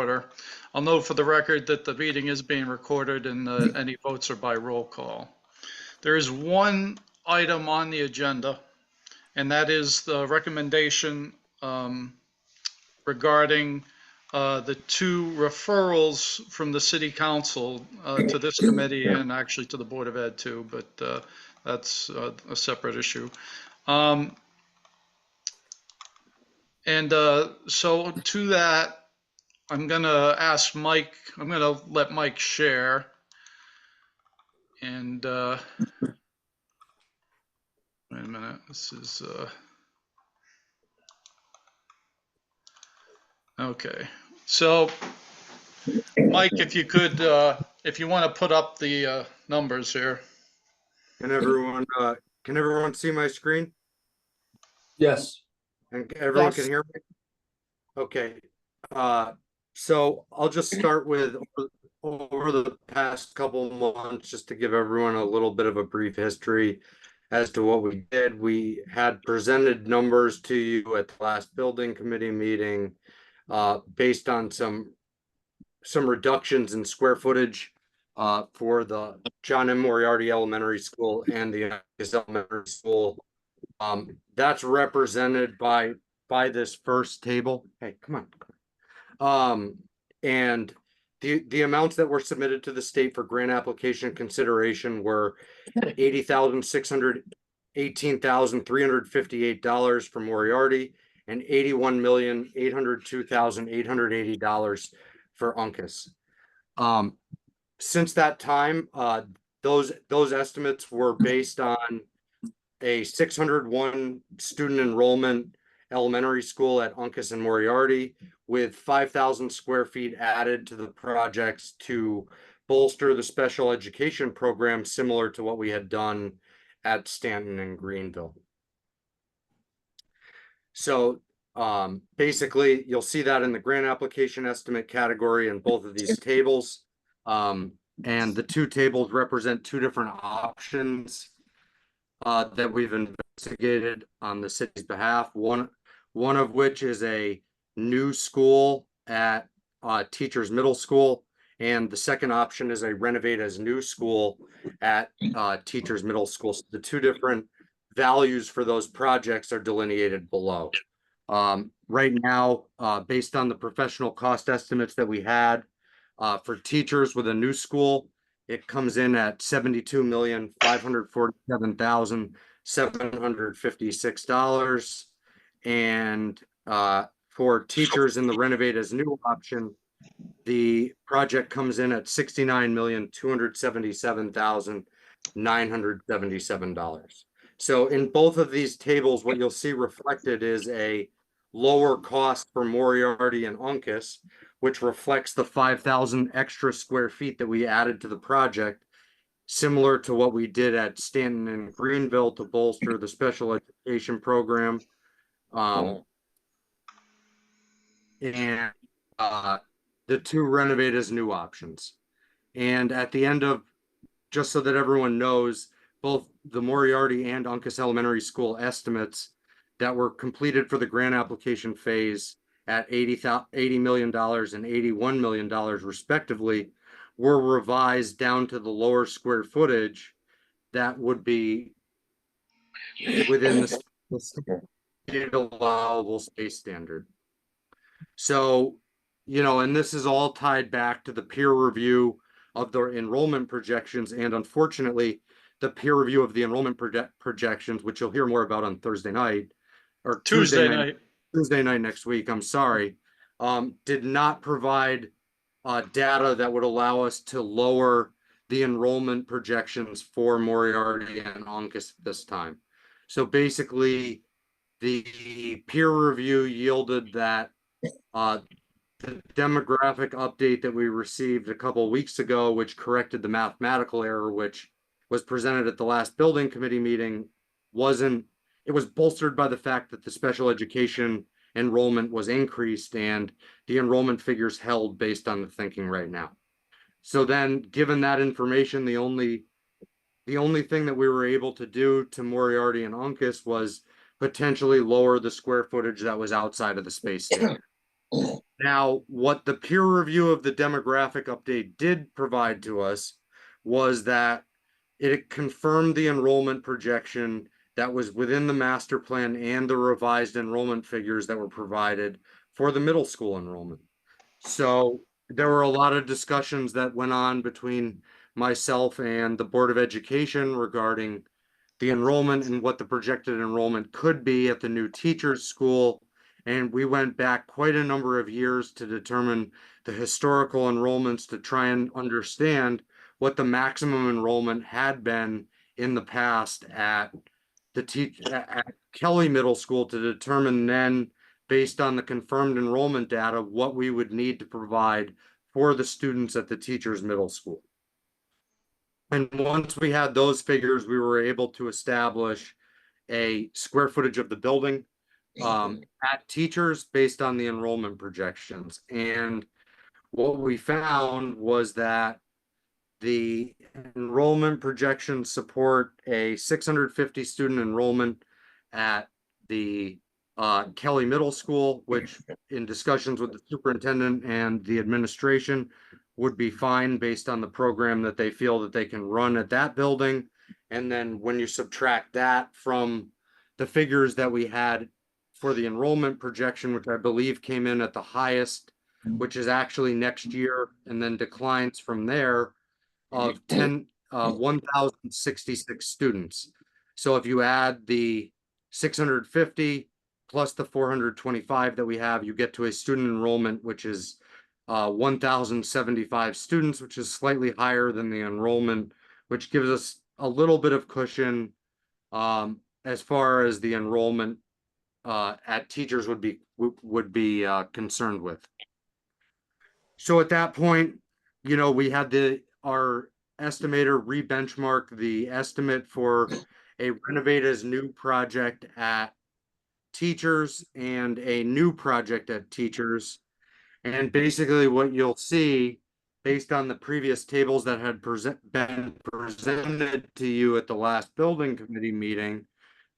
order. I'll note for the record that the meeting is being recorded and any votes are by roll call. There is one item on the agenda, and that is the recommendation regarding the two referrals from the city council to this committee and actually to the Board of Ed too, but that's a separate issue. So to that, I'm going to ask Mike, I'm going to let Mike share. And wait a minute, this is, okay. So Mike, if you could, if you want to put up the numbers here. Can everyone see my screen? Yes. And everyone Yes. can hear me? Okay. So I'll just start with over the past couple months, just to give everyone a little bit of a brief history as to what we did. We had presented numbers to you at the last building committee meeting based on some reductions in square footage for the John M. Moriarty Elementary School and the Elementary School. That's represented by this first table. Hey, come on. And the amounts that were submitted to the state for grant application consideration were $80,618,358 for Moriarty and $81,802,880 for Uncas. Since that time, those estimates were based on a 601 student enrollment elementary school at Uncas and Moriarty, with 5,000 square feet added to the projects to bolster the special education program, similar to what we had done at Stanton and Greenville. So basically, you'll see that in the grant application estimate category in both of these tables. And the two tables represent two different options that we've investigated on the city's behalf. One of which is a new school at Teachers Middle School, and the second option is a renovate as new school at Teachers Middle School. So the two different values for those projects are delineated below. Right now, based on the professional cost estimates that we had for teachers with a new school, it comes in at $72,547,756. And for teachers in the renovate as new option, the project comes in at $69,277,977. So in both of these tables, what you'll see reflected is a lower cost for Moriarty and Uncas, which reflects the 5,000 extra square feet that we added to the project, similar to what we did at Stanton and Greenville to bolster the special education program. And the two renovate as new options. And at the end of, just so that everyone knows, both the Moriarty and Uncas Elementary School estimates that were completed for the grant application phase at $80 million and $81 million respectively were revised down to the lower square footage that would be within the state allowable space standard. So, and this is all tied back to the peer review of the enrollment projections, and unfortunately, the peer review of the enrollment projections, which you'll hear more about on Thursday night, or Tuesday night next week, I'm sorry, did not provide data that would allow us to lower the enrollment projections for Moriarty and Uncas this time. So basically, the peer review yielded that the demographic update that we received a couple of weeks ago, which corrected the mathematical error, which was presented at the last building committee meeting, it was bolstered by the fact that the special education enrollment was increased and the enrollment figures held based on the thinking right now. So then, given that information, the only thing that we were able to do to Moriarty and Uncas was potentially lower the square footage that was outside of the space standard. Now, what the peer review of the demographic update did provide to us was that it confirmed the enrollment projection that was within the master plan and the revised enrollment figures that were provided for the middle school enrollment. So there were a lot of discussions that went on between myself and the Board of Education regarding the enrollment and what the projected enrollment could be at the new teachers school. And we went back quite a number of years to determine the historical enrollments to try and understand what the maximum enrollment had been in the past at at Kelly Middle School to determine then, based on the confirmed enrollment data, what we would need to provide for the students at the teachers middle school. And once we had those figures, we were able to establish a square footage of the building at teachers based on the enrollment projections. And what we found was that the enrollment projections support a 650 student enrollment at the Kelly Middle School, which in discussions with the superintendent and the administration would be fine based on the program that they feel that they can run at that building. And then when you subtract that from the figures that we had for the enrollment projection, which I believe came in at the highest, which is actually next year, and then declines from there of 1,066 students. So if you add the 650 plus the 425 that we have, you get to a student enrollment, which is 1,075 students, which is slightly higher than the enrollment, which gives us a little bit of cushion as far as the enrollment at teachers would be concerned with. So at that point, you know, we had our estimator re-benchmark the estimate for a renovate as new project at teachers and a new project at teachers. And basically what you'll see, based on the previous tables that had been presented to you at the last building committee meeting,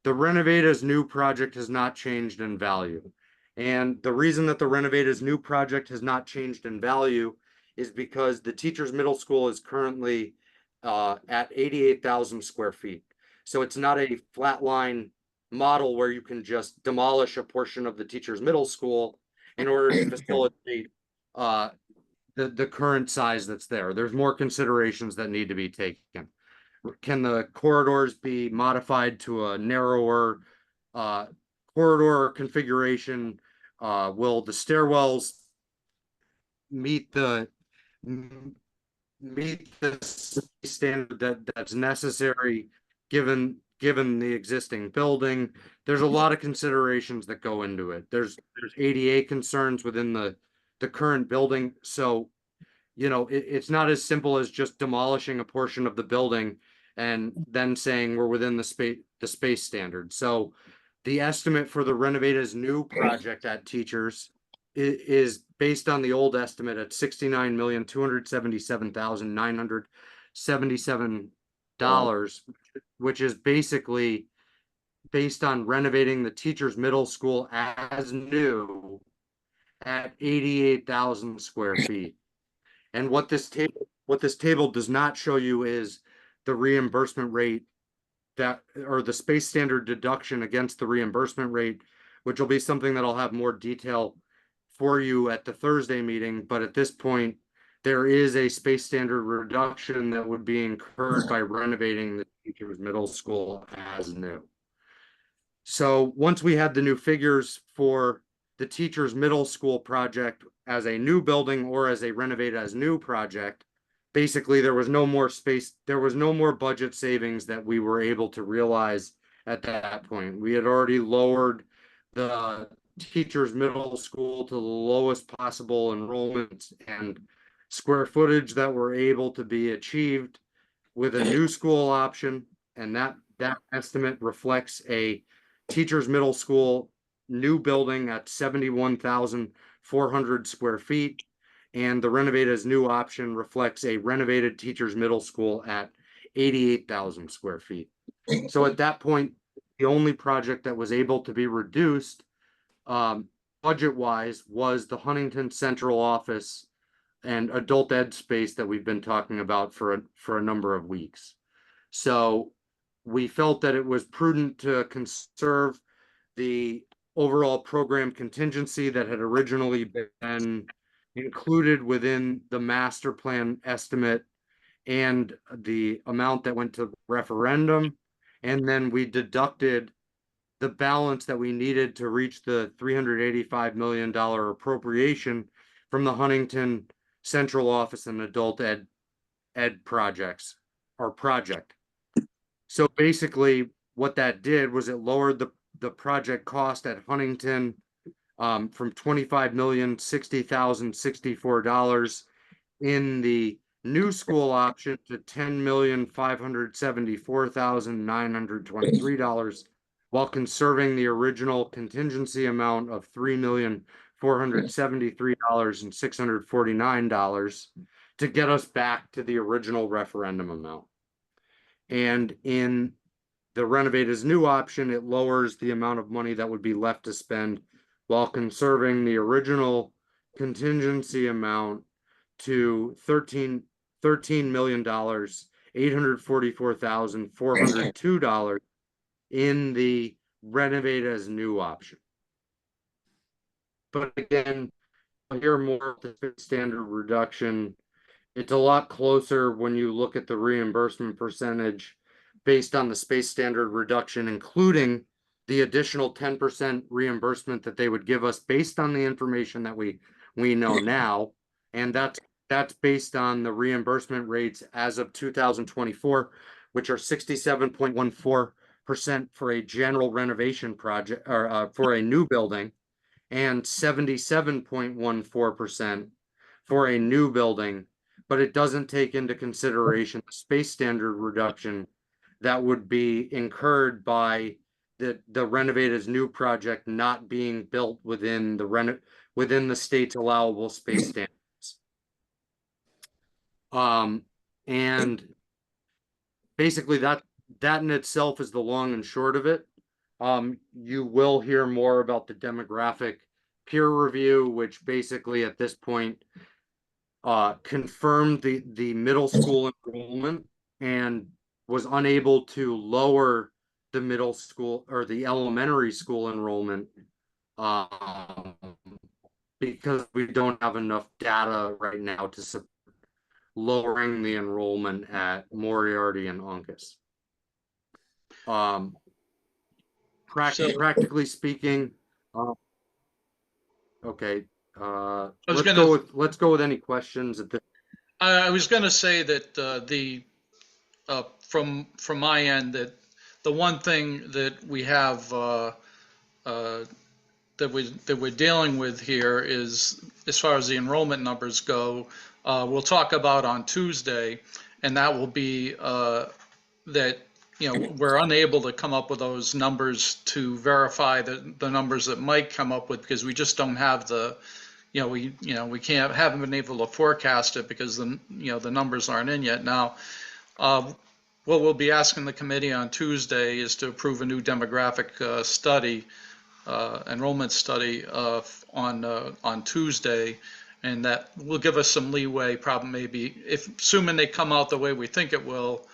the renovate as new project has not changed in value. And the reason that the renovate as new project has not changed in value is because the teachers middle school is currently at 88,000 square feet. So it's not a flat line model where you can just demolish a portion of the teachers middle school in order to facilitate the current size that's there. There's more considerations that need to be taken. Can the corridors be modified to a narrower corridor configuration? Will the stairwells meet the standard that's necessary given the existing building? There's a lot of considerations that go into it. There's ADA concerns within the current building. So, you know, it's not as simple as just demolishing a portion of the building and then saying we're within the space standard. So the estimate for the renovate as new project at teachers is based on the old estimate at $69,277,977, which is basically based on renovating the teachers middle school as new at 88,000 square feet. And what this table does not show you is the reimbursement rate or the space standard deduction against the reimbursement rate, which will be something that I'll have more detail for you at the Thursday meeting. But at this point, there is a space standard reduction that would be incurred by renovating the teachers middle school as new. So once we had the new figures for the teachers middle school project as a new building or as a renovate as new project, basically there was no more space, there was no more budget savings that we were able to realize at that point. We had already lowered the teachers middle school to the lowest possible enrollment and square footage that were able to be achieved with a new school option. And that estimate reflects a teachers middle school new building at 71,400 square feet. And the renovate as new option reflects a renovated teachers middle school at 88,000 square feet. So at that point, the only project that was able to be reduced budget-wise was the Huntington Central Office and adult ed space that we've been talking about for a number of weeks. So we felt that it was prudent to conserve the overall program contingency that had originally been included within the master plan estimate and the amount that went to referendum. And then we deducted the balance that we needed to reach the $385 million appropriation from the Huntington Central Office and Adult Ed projects or project. So basically what that did was it lowered the project cost at Huntington from $25,060,064 in the new school option to $10,574,923 while conserving the original contingency amount of $3,473,649 to get us back to the original referendum amount. And in the renovate as new option, it lowers the amount of money that would be left to spend while conserving the original contingency amount to $13,844,402 in the renovate as new option. But again, I hear more of the standard reduction. It's a lot closer when you look at the reimbursement percentage based on the space standard reduction, including the additional 10% reimbursement that they would give us based on the information that we know now. And that's based on the reimbursement rates as of 2024, which are 67.14% for a general renovation project or for a new building and 77.14% for a new building, but it doesn't take into consideration the space standard reduction that would be incurred by the renovate as new project not being built within the state's allowable space standards. And basically that in itself is the long and short of it. You will hear more about the demographic peer review, which basically at this point confirmed the middle school enrollment and was unable to lower the middle school or the elementary school enrollment because we don't have enough data right now to support lowering the enrollment at Moriarty and Uncas. Practically speaking, okay. Let's go with any questions at this. I was going to say that from my end that the one thing that we have that we're dealing with here is, as far as the enrollment numbers go, we'll talk about on Tuesday, and that will be that we're unable to come up with those numbers to verify the numbers that Mike come up with because we just don't have the we haven't been able to forecast it because the numbers aren't in yet. Now, what we'll be asking the committee on Tuesday is to approve a new demographic study, enrollment study on Tuesday, and that will give us some leeway. Probably maybe assuming they come out the way we think it will,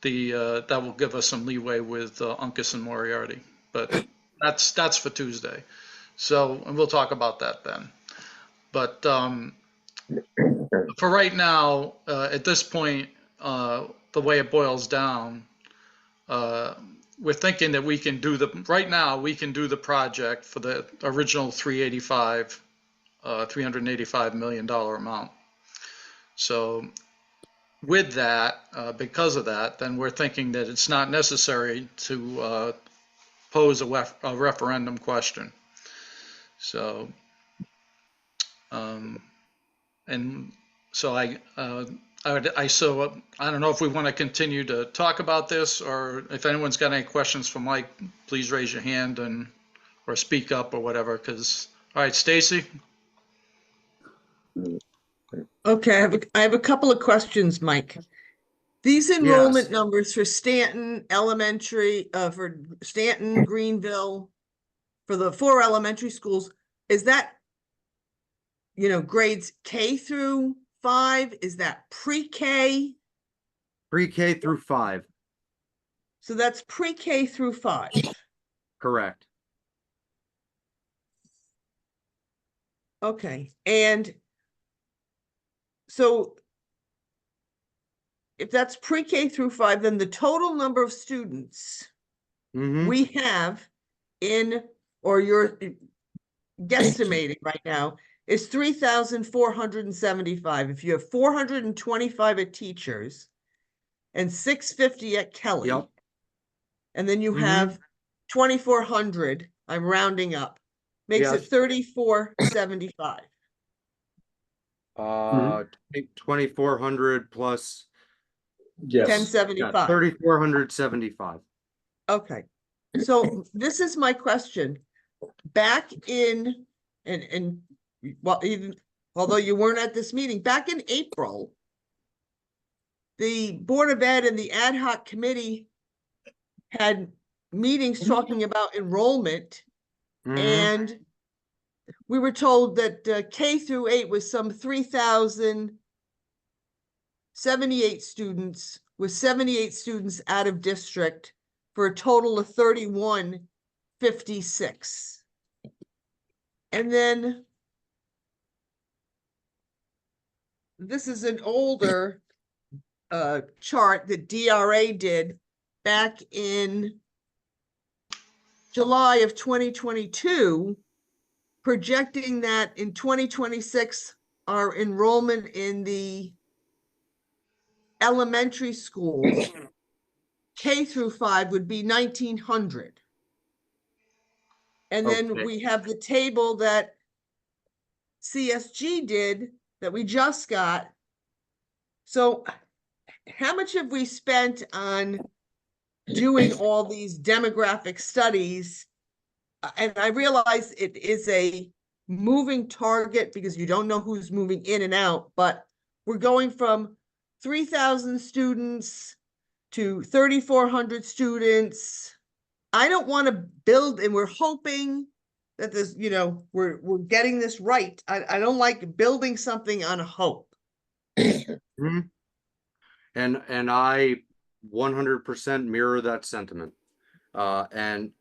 that will give us some leeway with Uncas and Moriarty. But that's for Tuesday. So, and we'll talk about that then. But for right now, at this point, the way it boils down, we're thinking that we can do the project for the original $385 million amount. So with that, because of that, then we're thinking that it's not necessary to pose a referendum question. So, and so I don't know if we want to continue to talk about this, or if anyone's got any questions for Mike, please raise your hand or speak up or whatever. All right, Stacy. Okay, I have a couple of questions, Mike. These enrollment numbers for Stanton Elementary, for Stanton, Greenville, for the 4 elementary schools, is that, grades K through 5? Is that pre-K? Pre-K through 5, So that's pre-K through 5. correct. Okay, and so if that's pre-K through 5, then the total number of students Mhm. we have in, or you're guesstimating right now, is 3,475. If you have 425 at teachers and 650 at Kelly, Yep. and then you Mhm. have 2,400, I'm rounding up, makes it Yes. 3,475. 2,400 plus Yes. 1075. 3,475. Okay, so this is my question. Back in, and well, even although you weren't at this meeting, back in April, the Board of Ed and the ad hoc committee had meetings talking about enrollment, Mhm. and we were told that K through 8 was some 3,078 students, with 78 students out of district, for a total of 3,156. And then this is an older chart that DRA did back in July of 2022, projecting that in 2026, our enrollment in the elementary schools, K through 5, would be 1,900. And then Okay. we have the table that CSG did that we just got. So how much have we spent on doing all these demographic studies? And I realize it is a moving target because you don't know who's moving in and out, but we're going from 3,000 students to 3,400 students. I don't want to build, and we're hoping that this, we're getting this right. I don't like building something on hope. Mhm. And I 100% mirror that sentiment. And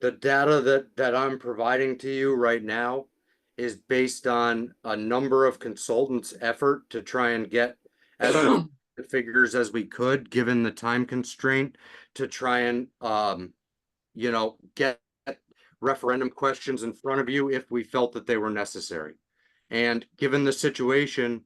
the data that I'm providing to you right now is based on a number of consultants' effort to try and get as many figures as we could, given the time constraint, to try and get referendum questions in front of you if we felt that they were necessary. And given the situation,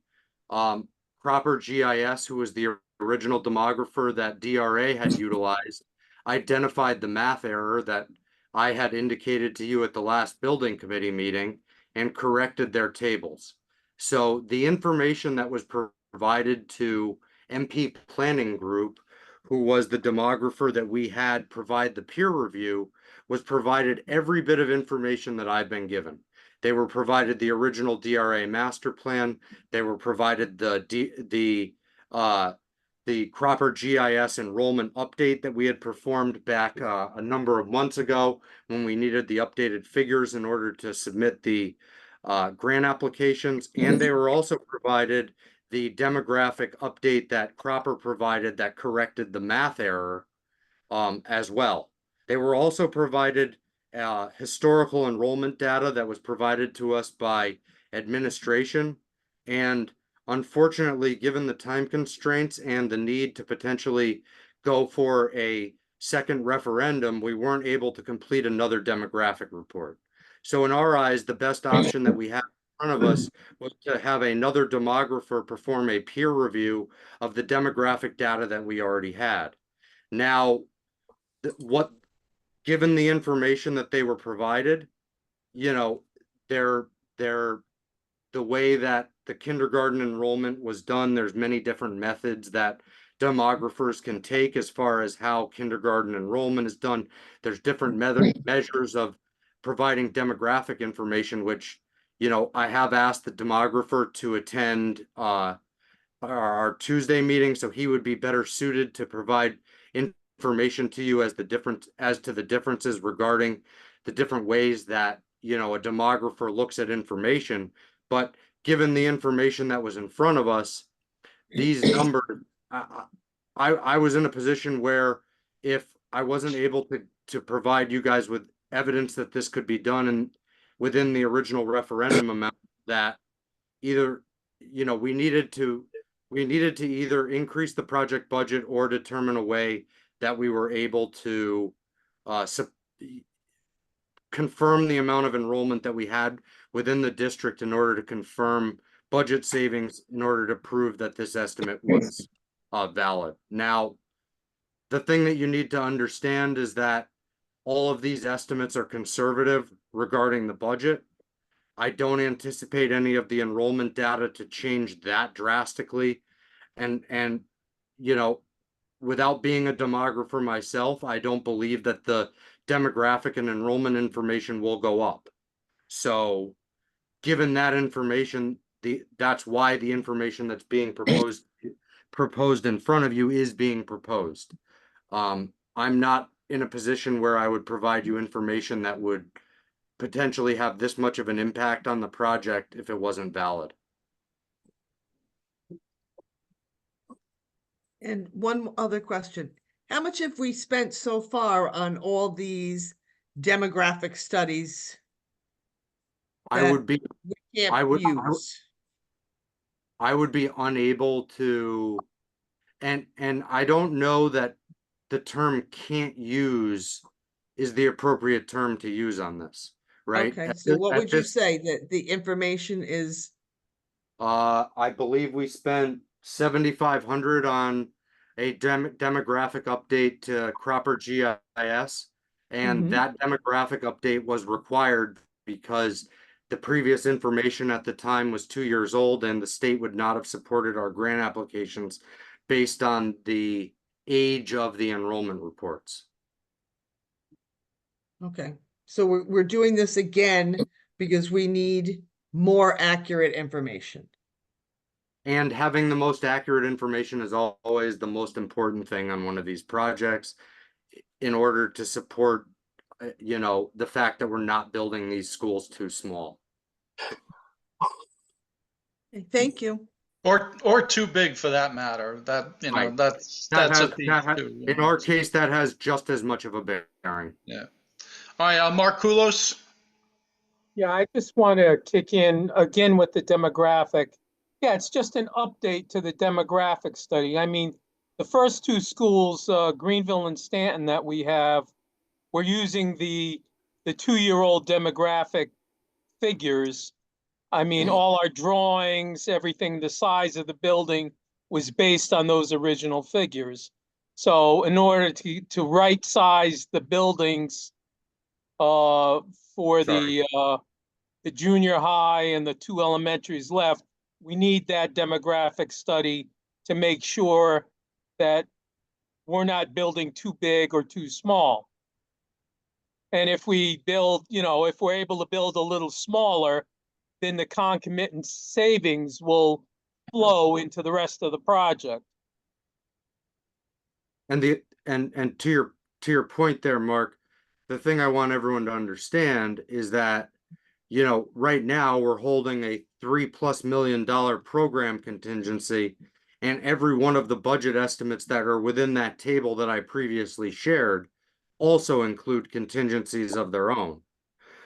Proper GIS, who was the original demographer that DRA had utilized, identified the math error that I had indicated to you at the last building committee meeting and corrected their tables. So the information that was provided to MP Planning Group, who was the demographer that we had provide the peer review, was provided every bit of information that I've been given. They were provided the original DRA master plan. They were provided the Cropper GIS enrollment update that we had performed back a number of months ago when we needed the updated figures in order to submit the grant applications. And they were also provided the demographic update that Cropper provided that corrected the math error as well. They were also provided historical enrollment data that was provided to us by administration. And unfortunately, given the time constraints and the need to potentially go for a second referendum, we weren't able to complete another demographic report. So in our eyes, the best option that we have in front of us was to have another demographer perform a peer review of the demographic data that we already had. Now, given the information that they were provided, you know, they're the way that the kindergarten enrollment was done, there's many different methods that demographers can take as far as how kindergarten enrollment is done. There's different measures of providing demographic information, which, I have asked the demographer to attend our Tuesday meeting, so he would be better suited to provide information to you as to the differences regarding the different ways that a demographer looks at information, but given the information that was in front of us, these numbers, I was in a position where if I wasn't able to provide you guys with evidence that this could be done and within the original referendum amount, that either, we needed to either increase the project budget or determine a way that we were able to confirm the amount of enrollment that we had within the district in order to confirm budget savings in order to prove that this estimate was valid. Now, the thing that you need to understand is that all of these estimates are conservative regarding the budget. I don't anticipate any of the enrollment data to change that drastically. And without being a demographer myself, I don't believe that the demographic and enrollment information will go up. So given that information, that's why the information that's being proposed in front of you is being proposed. I'm not in a position where I would provide you information that would potentially have this much of an impact on the project if it wasn't valid. And one other question. How much have we spent so far on all these demographic studies I that would be we can't I would use? I would be unable to, and I don't know that the term "can't use" is the appropriate term to use on this, right? Okay, so what would you say, that the information is? I believe we spent 7,500 on a demographic update to Cropper GIS, and Mhm. that demographic update was required because the previous information at the time was 2 years old, and the state would not have supported our grant applications based on the age of the enrollment reports. Okay, so we're doing this again because we need more accurate information. And having the most accurate information is always the most important thing on one of these projects in order to support, the fact that we're not building these schools too small. Okay, thank you. Or too big for that matter. Right. That's a piece too. In our case, that has just as much of a bearing. Yeah. All right, Mark Kulos. Yeah, I just want to kick in again with the demographic. Yeah, it's just an update to the demographic study. I mean, the first two schools, Greenville and Stanton, that we have, we're using the 2-year-old demographic figures. I mean, all our drawings, everything, the size of the building was based on those original figures. So in order to right size the buildings for the junior high and the 2 elementaries left, we need that demographic study to make sure that we're not building too big or too small. And if we build, if we're able to build a little smaller, then the concomitant savings will flow into the rest of the project. And to your point there, Mark, the thing I want everyone to understand is that, right now we're holding a $3+ million program contingency, and every one of the budget estimates that are within that table that I previously shared also include contingencies of their own.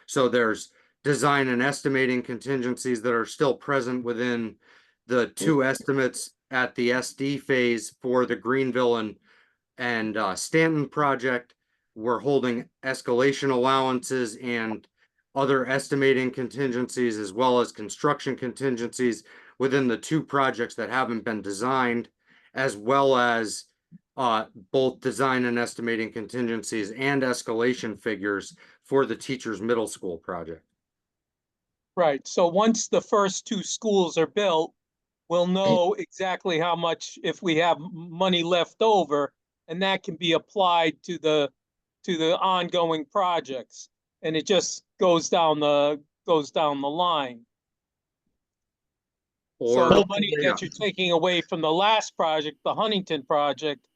So there's design and estimating contingencies that are still present within the 2 estimates at the SD phase for the Greenville and Stanton project. We're holding escalation allowances and other estimating contingencies, as well as construction contingencies within the 2 projects that haven't been designed, as well as both design and estimating contingencies and escalation figures for the teachers middle school project. Right. So once the first 2 schools are built, we'll know exactly how much, if we have money left over, and that can be applied to the ongoing projects. And it just goes down the line. So the money that you're taking away from the last project, the Huntington project,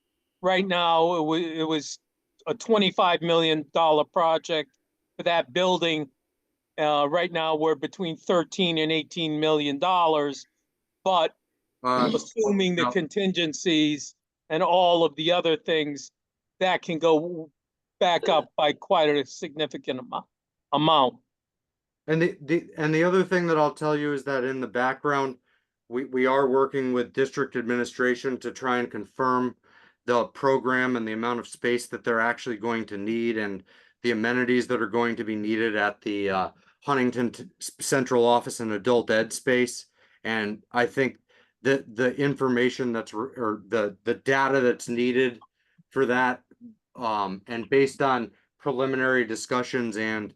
right now it was a $25 million project for that building, Right now, we're between 13 and 18 million dollars, but assuming the no. contingencies and all of the other things, that can go back up by quite a significant amount. And the other thing that I'll tell you is that in the background, we are working with district administration to try and confirm the program and the amount of space that they're actually going to need and the amenities that are going to be needed at the Huntington Central Office and Adult Ed space. And I think that the information or the data that's needed for that, and based on preliminary discussions and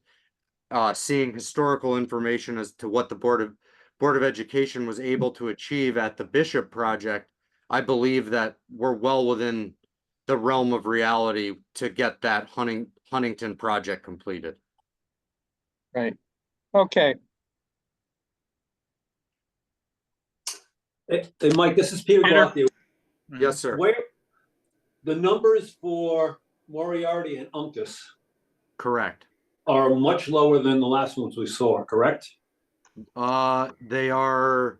seeing historical information as to what the Board of Education was able to achieve at the Bishop project, I believe that we're well within the realm of reality to get that Huntington project completed. Right. Okay. Hey, Mike, this is Peter Peter? Garfield. Yes, sir. Where the numbers for Moriarty and Uncas Correct. are much lower than the last ones we saw, correct? They are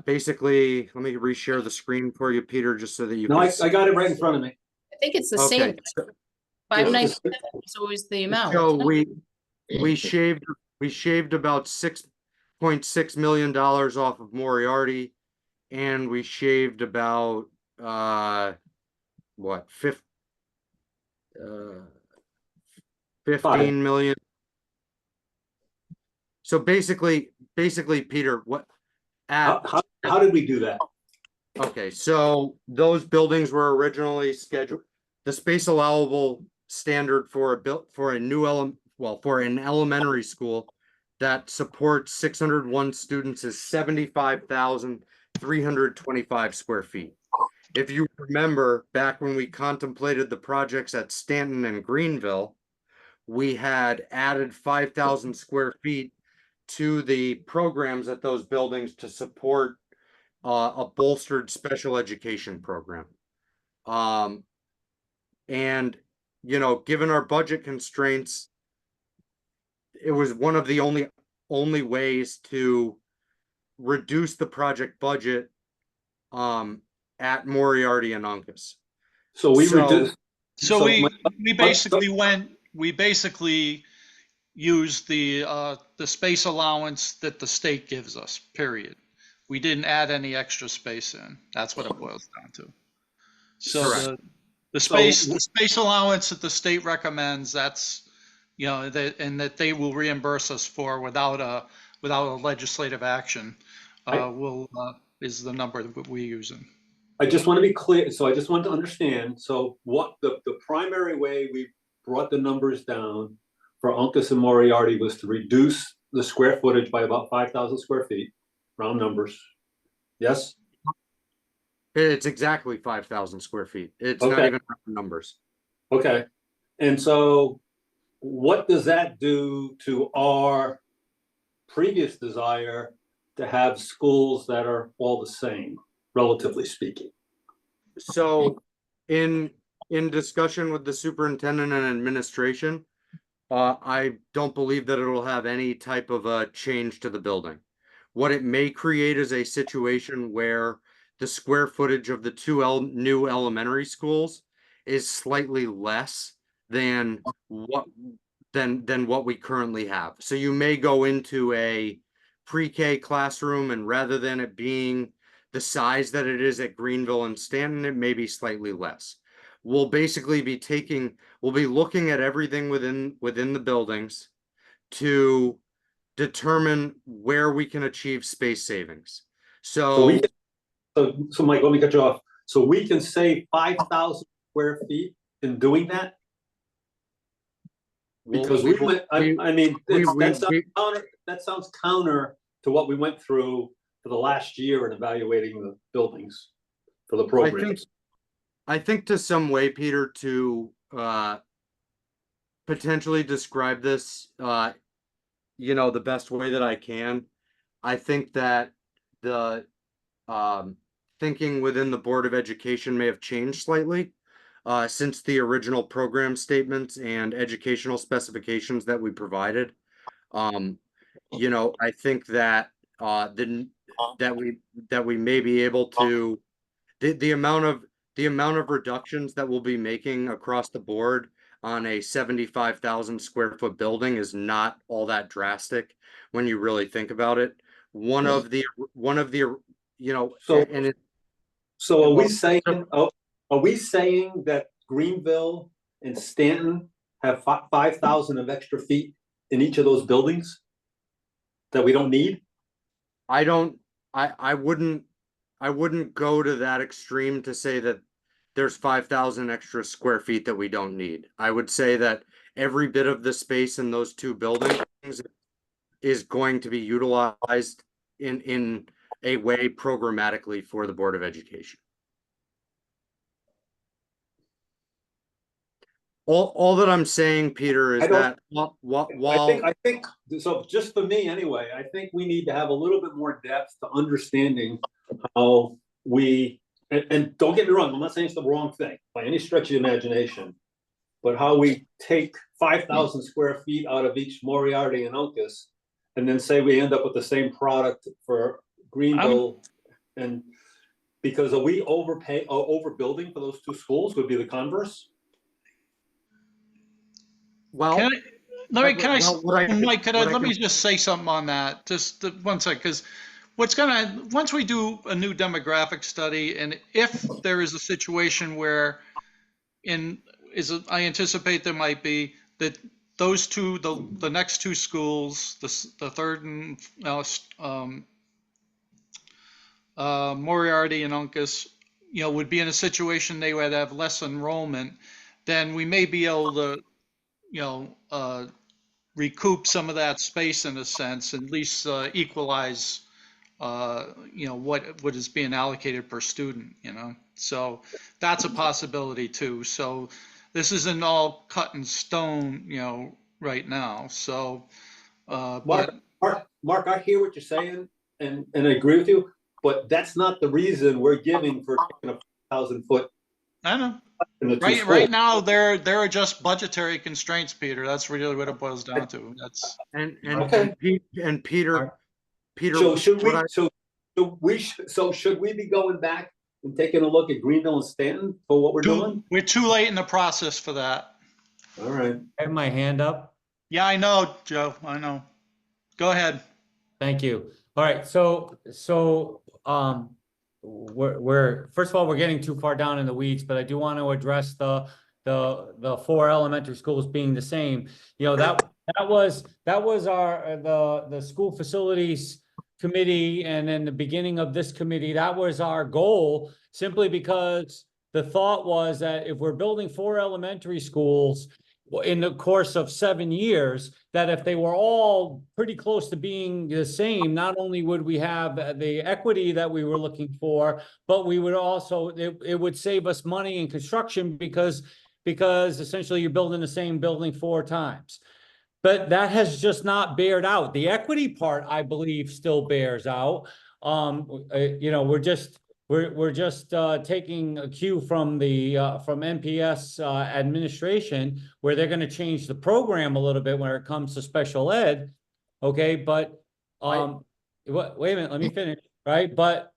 basically, let me reshare the screen for you, Peter, just so that you No, can I see. got it right in front of me. I think it's the Okay. same. So 597 is always the amount. we shaved about $6.6 million off of Moriarty, and we shaved about what 15 million. So basically, Peter, what at How did we do that? okay, so those buildings were originally scheduled. The space allowable standard for an elementary school that supports 601 students is 75,325 square feet. If you remember back when we contemplated the projects at Stanton and Greenville, we had added 5,000 square feet to the programs at those buildings to support a bolstered special education program. And, given our budget constraints, it was one of the only ways to reduce the project budget at Moriarty and Uncas. So we reduced. So we basically used the space allowance that the state gives us, period. We didn't add any extra space in. That's what it boils down to. So Correct. the space allowance that the state recommends, that's, and that they will reimburse us for without a legislative action, is the number that we're using. I just want to be clear. So I just want to understand. So what the primary way we brought the numbers down for Uncas and Moriarty was to reduce the square footage by about 5,000 square feet, round numbers. Yes? It's exactly 5,000 square feet. It's Okay. not even numbers. Okay. And so what does that do to our previous desire to have schools that are all the same, relatively speaking? So in discussion with the superintendent and administration, I don't believe that it'll have any type of a change to the building. What it may create is a situation where the square footage of the two new elementary schools is slightly less than what we currently have. So you may go into a pre-K classroom, and rather than it being the size that it is at Greenville and Stanton, it may be slightly less. We'll basically be looking at everything within the buildings to determine where we can achieve space savings. So Mike, let me cut you off. So we can save 5,000 square feet in doing that? Because that sounds counter to what we went through for the last year in evaluating the buildings for the programs. I think to some way, Peter, to potentially describe this, the best way that I can. I think that the thinking within the Board of Education may have changed slightly. since the original program statements and educational specifications that we provided. You know, I think that that we may be able to the amount of reductions that we'll be making across the board on a 75,000 square foot building is not all that drastic when you really think about it. One of the you know, So- and it, So are we Well, saying, are we saying that Greenville and Stanton have 5,000 of extra feet in each of those buildings that we don't need? I don't, I wouldn't go to that extreme to say that there's 5,000 extra square feet that we don't need. I would say that every bit of the space in those two buildings is going to be utilized in a way programmatically for the Board of Education. All that I'm saying, Peter, is that while I think, so just for me anyway, I think we need to have a little bit more depth to understanding how we, and don't get me wrong, I'm not saying it's the wrong thing by any stretch of the imagination, but how we take 5,000 square feet out of each Moriarty and Uncas, and then say we end up with the same product for Greenville, and because are we overbuilding for those two schools would be the converse? well, Can I, let me, can I, well, what I- Mike, what I let me can- just say something on that, just 1 sec, because once we do a new demographic study, and if there is a situation where I anticipate there might be, that those two, the next two schools, the third and, Moriarty and Uncas, you know, would be in a situation they would have less enrollment, then we may be able to, you know, recoup some of that space in a sense, at least equalize, you know, what is being allocated per student, you know. So that's a possibility too. So this isn't all cut in stone, you know, right now. So, but Mark, I hear what you're saying, and I agree with you, but that's not the reason we're giving for taking a 1,000-foot I don't know. in the two Right schools. now, there are just budgetary constraints, Peter. That's really what it boils down to. That's Okay. and Peter, So should we, what I- so should we be going back and taking a look at Greenville and Stanton for what we're doing? we're too late in the process for that. All right. I have my hand up. Yeah, I know, Joe. I know. Go ahead. Thank you. All right, so we're first of all, we're getting too far down in the weeds, but I do want to address the 4 elementary schools being the same. You know, that was our the school facilities committee, and then the beginning of this committee, that was our goal, simply because the thought was that if we're building 4 elementary schools in the course of 7 years, that if they were all pretty close to being the same, not only would we have the equity that we were looking for, but we would also, it would save us money in construction because essentially you're building the same building 4 times. But that has just not bared out. The equity part, I believe, still bears out. You know, we're just taking a cue from the from NPS administration, where they're going to change the program a little bit when it comes to special ed. Okay, but wait a minute, let me finish. Right, but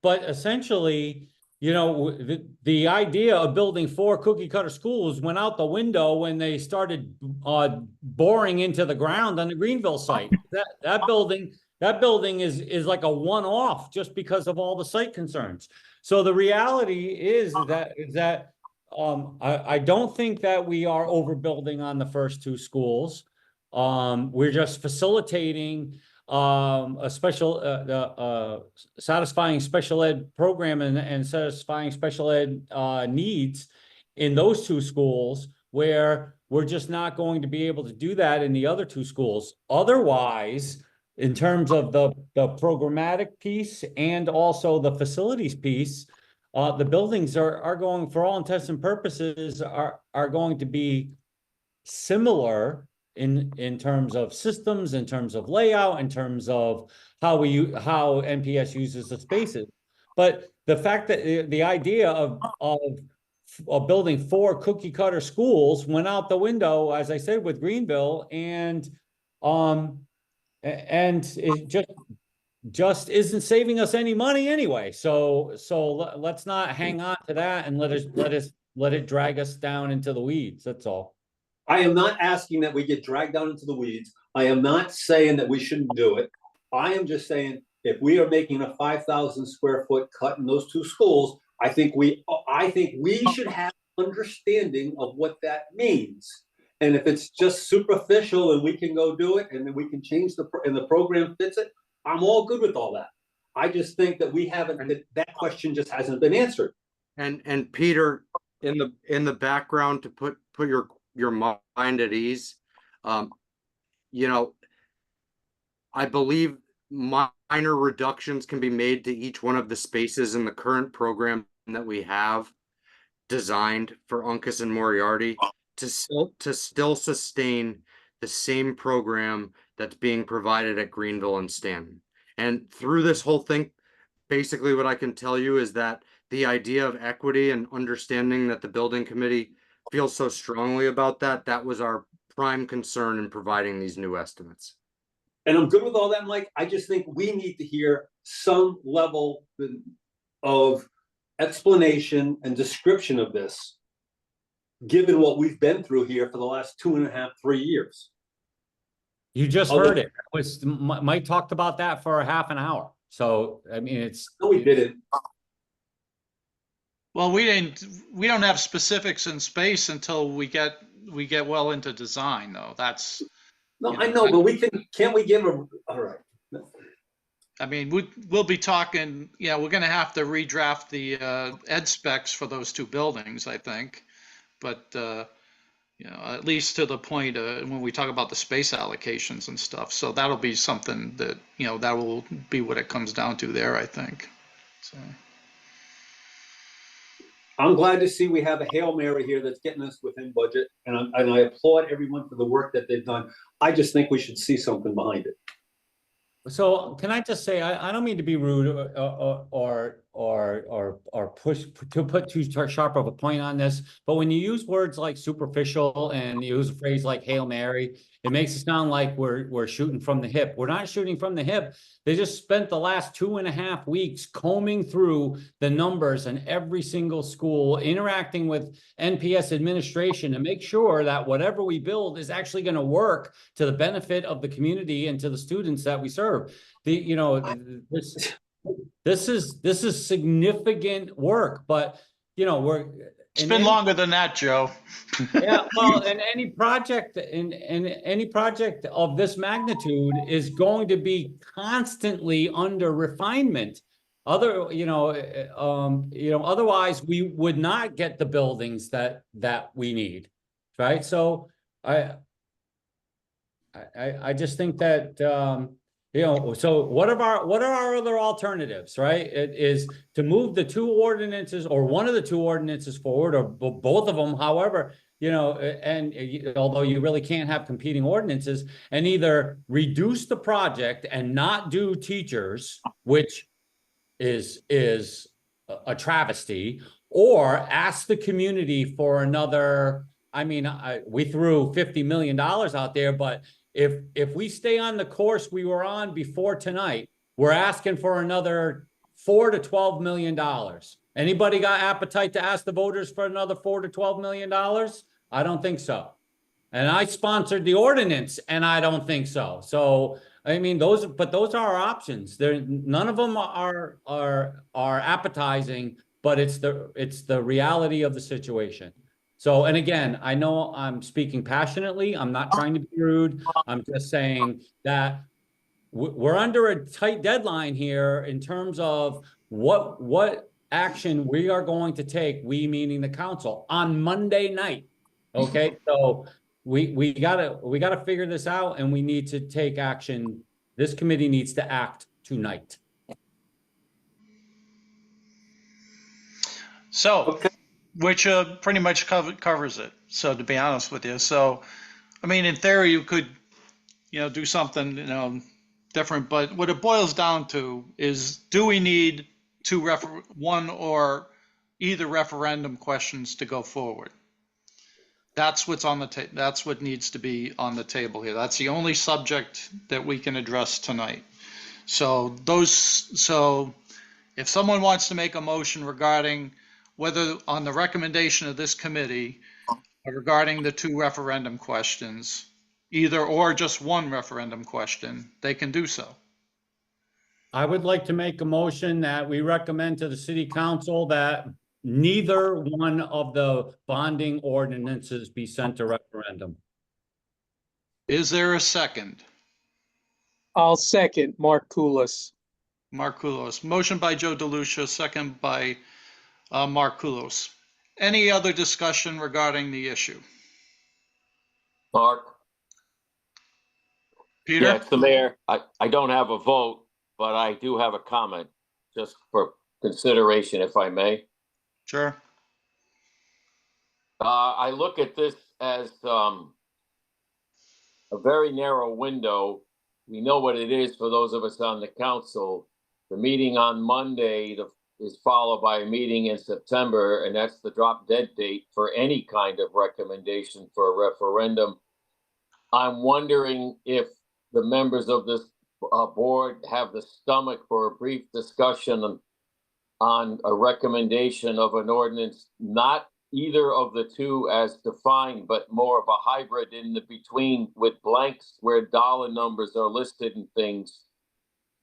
essentially, you know, the idea of building 4 cookie cutter schools went out the window when they started boring into the ground on the Greenville site. That building is like a one-off just because of all the site concerns. So the reality is that I don't think that we are overbuilding on the first 2 schools. We're just facilitating a special satisfying special ed program and satisfying special ed needs in those 2 schools, where we're just not going to be able to do that in the other 2 schools. Otherwise, in terms of the programmatic piece and also the facilities piece, the buildings are going, for all intents and purposes, are going to be similar in terms of systems, in terms of layout, in terms of how NPS uses the spaces. But the fact that the idea of building 4 cookie cutter schools went out the window, as I said, with Greenville, and it just isn't saving us any money anyway. So let's not hang on to that and let it drag us down into the weeds. That's all. I am not asking that we get dragged down into the weeds. I am not saying that we shouldn't do it. I am just saying if we are making a 5,000 square foot cut in those 2 schools, I think we should have understanding of what that means. And if it's just superficial and we can go do it and then we can change and the program fits it, I'm all good with all that. I just think that we haven't, that question just hasn't been answered. And Peter, in the background, to put your mind at ease, you know, I believe minor reductions can be made to each one of the spaces in the current program that we have designed for Uncas and Moriarty to still sustain the same program that's being provided at Greenville and Stanton. And through this whole thing, basically what I can tell you is that the idea of equity and understanding that the building committee feels so strongly about that was our prime concern in providing these new estimates. And I'm good with all that, Mike. I just think we need to hear some level of explanation and description of this, given what we've been through here for the last 2.5, 3 years. You just heard it. Mike talked about that for a half an hour. So, I mean, it's. No, we didn't. Well, we don't have specifics in space until we get well into design, though. That's. No, I know, but can't we give a, all right. I mean, we'll be talking, we're going to have to redraft the ed specs for those 2 buildings, I think. But, at least to the point when we talk about the space allocations and stuff. So that'll be something that, that will be what it comes down to there, I think. So. I'm glad to see we have a Hail Mary here that's getting us within budget, and I applaud everyone for the work that they've done. I just think we should see something behind it. So can I just say, I don't mean to be rude or push to put too sharp of a point on this, but when you use words like superficial and you use a phrase like Hail Mary, it makes it sound like we're shooting from the hip. We're not shooting from the hip. They just spent the last 2.5 weeks combing through the numbers in every single school, interacting with NPS administration to make sure that whatever we build is actually going to work to the benefit of the community and to the students that we serve. This is significant work, but it's been longer than that, Joe. Yeah, well, and any project of this magnitude is going to be constantly under refinement. Otherwise we would not get the buildings that we need, right? So I just think that so what are our other alternatives, right? It is to move the 2 ordinances or one of the 2 ordinances forward, or both of them, however, and although you really can't have competing ordinances, and either reduce the project and not do teachers, which is a travesty, or ask the community for another. I mean, we threw $50 million out there, but if we stay on the course we were on before tonight, we're asking for another $4 to $12 million. Anybody got appetite to ask the voters for another $4 to $12 million? I don't think so. And I sponsored the ordinance, and I don't think so. So, I mean, those are our options. None of them are appetizing, but it's the reality of the situation. So, and again, I know I'm speaking passionately. I'm not trying to be rude. I'm just saying that we're under a tight deadline here in terms of what action we are going to take, we meaning the council, on Monday night. Okay, so we gotta figure this out, and we need to take action. This committee needs to act tonight. So. Okay. Which pretty much covers it. So to be honest with you, so I mean, in theory, you could, do something, different. But what it boils down to is, do we need one or either referendum questions to go forward. That's what's on the that's what needs to be on the table here. That's the only subject that we can address tonight. So if someone wants to make a motion regarding whether on the recommendation of this committee regarding the 2 referendum questions, either or just 1 referendum question, they can do so. I would like to make a motion that we recommend to the city council that neither one of the bonding ordinances be sent to referendum. Is there a second? I'll second Mark Kulis. Mark Kulos. Motion by Joe DeLucia, second by Mark Kulos. Any other discussion regarding the issue? Mark? Peter? Yeah, it's the mayor. I don't have a vote, but I do have a comment, just for consideration, if I may. Sure. I look at this as a very narrow window. We know what it is for those of us on the council. The meeting on Monday is followed by a meeting in September, and that's the drop dead date for any kind of recommendation for a referendum. I'm wondering if the members of this board have the stomach for a brief discussion on a recommendation of an ordinance, not either of the 2 as defined, but more of a hybrid in the between with blanks where dollar numbers are listed and things,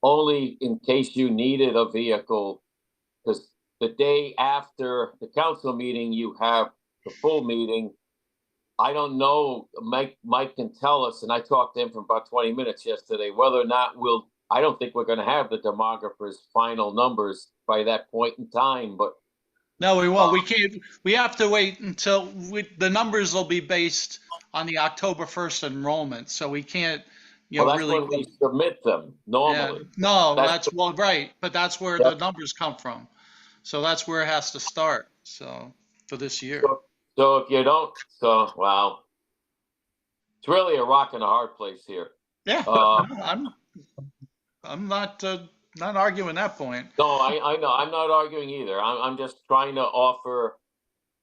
only in case you needed a vehicle, because the day after the council meeting, you have the full meeting. I don't know, Mike can tell us, and I talked to him for about 20 minutes yesterday, whether or not I don't think we're going to have the demographer's final numbers by that point in time, but. No, we won't. We can't. We have to wait until the numbers will be based on the October 1st enrollment. So we can't, Well, that's when we submit them normally. Yeah, no, that's well, right. But that's where the numbers come from. So that's where it has to start. So for this year. So if you don't, wow. It's really a rock and a hard place here. Yeah, I'm not arguing that point. No, I know. I'm not arguing either. I'm just trying to offer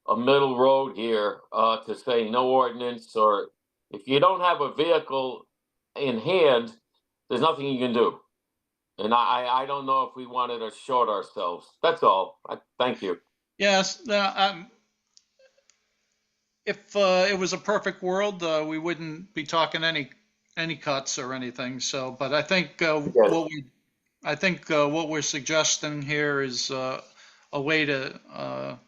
a middle road here to say no ordinance, or if you don't have a vehicle in hand, there's nothing you can do. And I don't know if we wanted to short ourselves. That's all. Thank you. Yes. If it was a perfect world, we wouldn't be talking any cuts or anything. So, but I think what we're suggesting here is a way to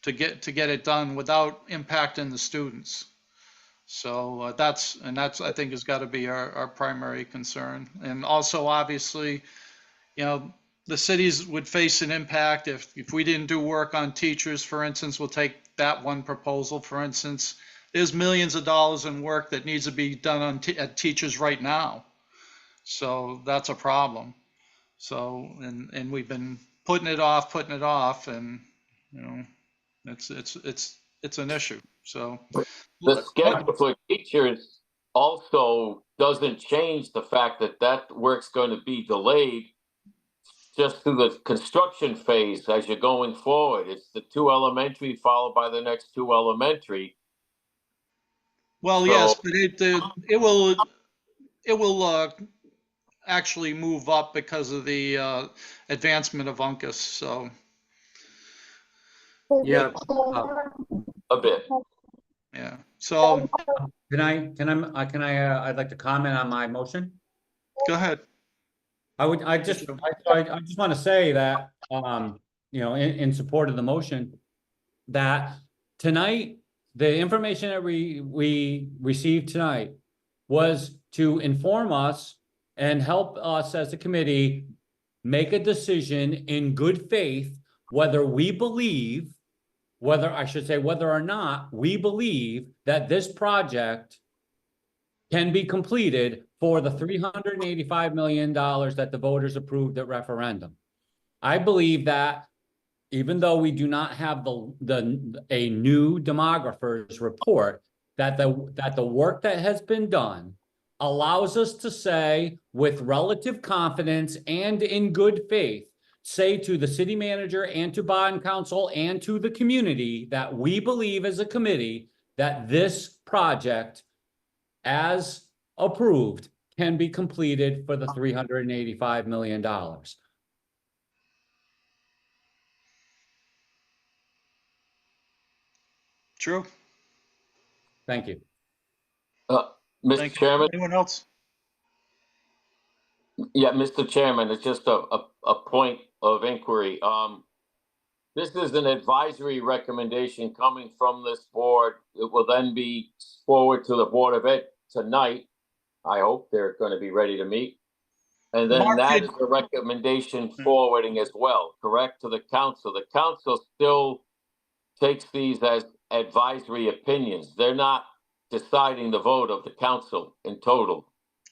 get it done without impacting the students. So that's I think has got to be our primary concern. And also, obviously, the cities would face an impact if we didn't do work on teachers, for instance. We'll take that one proposal, for instance. There's millions of dollars in work that needs to be done at teachers right now. So that's a problem. So, and we've been putting it off, and it's an issue. So the schedule for teachers also doesn't change the fact that work's going to be delayed just through the construction phase as you're going forward. It's the 2 elementary followed by the next 2 elementary. Well, yes, but it will actually move up because of the advancement of UNCUS. So Yeah. A bit. Yeah. So I'd like to comment on my motion. Go ahead. I just want to say that, in support of the motion, that tonight, the information that we received tonight was to inform us and help us as a committee make a decision in good faith, whether or not we believe that this project can be completed for the $385 million that the voters approved at referendum. I believe that even though we do not have a new demographer's report, that the work that has been done allows us to say with relative confidence and in good faith say to the city manager and to bond council and to the community that we believe as a committee that this project, as approved, can be completed for the $385 million. True. Thank you. Mr. Thank you. Chairman, Anyone else? yeah, Mr. Chairman, it's just a point of inquiry. This is an advisory recommendation coming from this board. It will then be forward to the Board of Ed tonight. I hope they're going to be ready to meet. And then Mark, that did- is a recommendation forwarding as well, correct, to the council. The council still takes these as advisory opinions. They're not deciding the vote of the council in total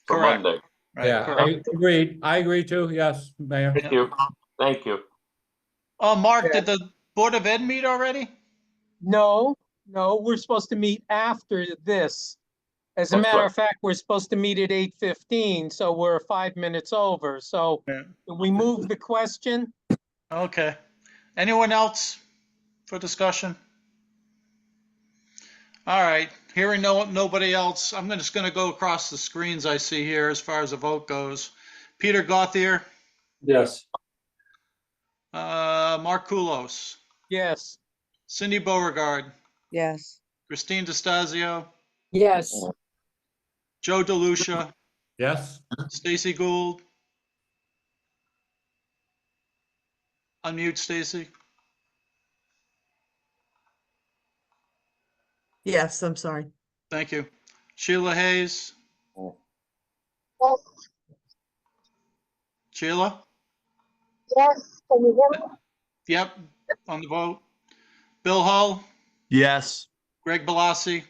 for Correct. Monday. Right, Yeah, correct. I agree too. Yes, Mayor. Thank you. Thank you. Mark, did the Board of Ed meet already? No, we're supposed to meet after this. As a That's matter right. of fact, we're supposed to meet at 8:15, so we're 5 minutes over. So Yeah. can we move the question? Okay. Anyone else for discussion? All right, hearing nobody else, I'm just gonna go across the screens I see here as far as the vote goes. Peter Gauthier, Yes. Mark Kulos, Yes. Cindy Beauregard, Yes. Christine DeStazio, Yes. Joe DeLucia, Yes. Stacy Gould. Unmute Stacy. Yes, I'm sorry. Thank you. Sheila Hayes. Sheila? Yes, can you hear me? Yep, on the vote. Bill Hull, Yes. Greg Balassi.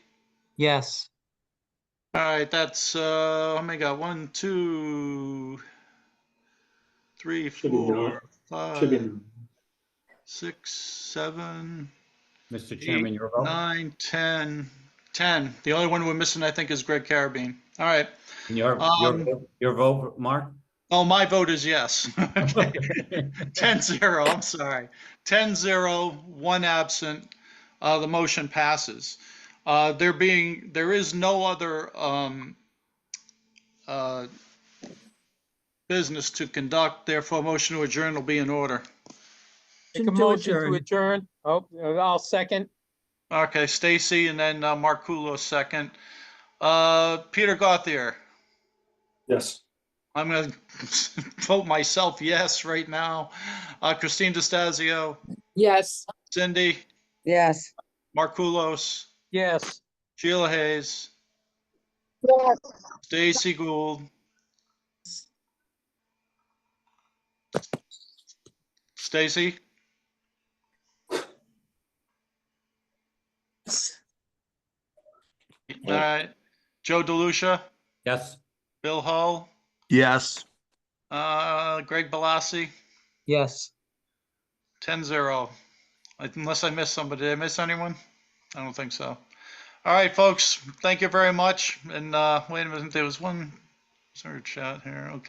Yes. All right, that's, how many got? 1, 2, 3, Should be 4, Should be 5, 6, 7, Mr. 8, Chairman, your vote. 9, 10. 10. The only one we're missing, I think, is Greg Carabine. All right. And your vote, Mark? Oh, my vote is yes. Okay. 10-0, I'm sorry. 10-0, 1 absent. The motion passes. There is no other business to conduct, therefore motion to adjourn will be in order. Make a motion to adjourn. Oh, I'll second. Okay, Stacy and then Mark Kulo second. Peter Gauthier, Yes. I'm going to vote myself yes right now. Christine DeStazio, Yes. Cindy, Yes. Mark Kulos, Yes. Sheila Hayes, Yes. Stacy Gould, Stacy, all right, Joe DeLucia, Yes. Bill Hull, Yes. Greg Balassi, Yes. 10-0. Unless I missed somebody. Did I miss anyone? I don't think so. All right, folks, thank you very much. And wait a minute, there was one chat here. Okay.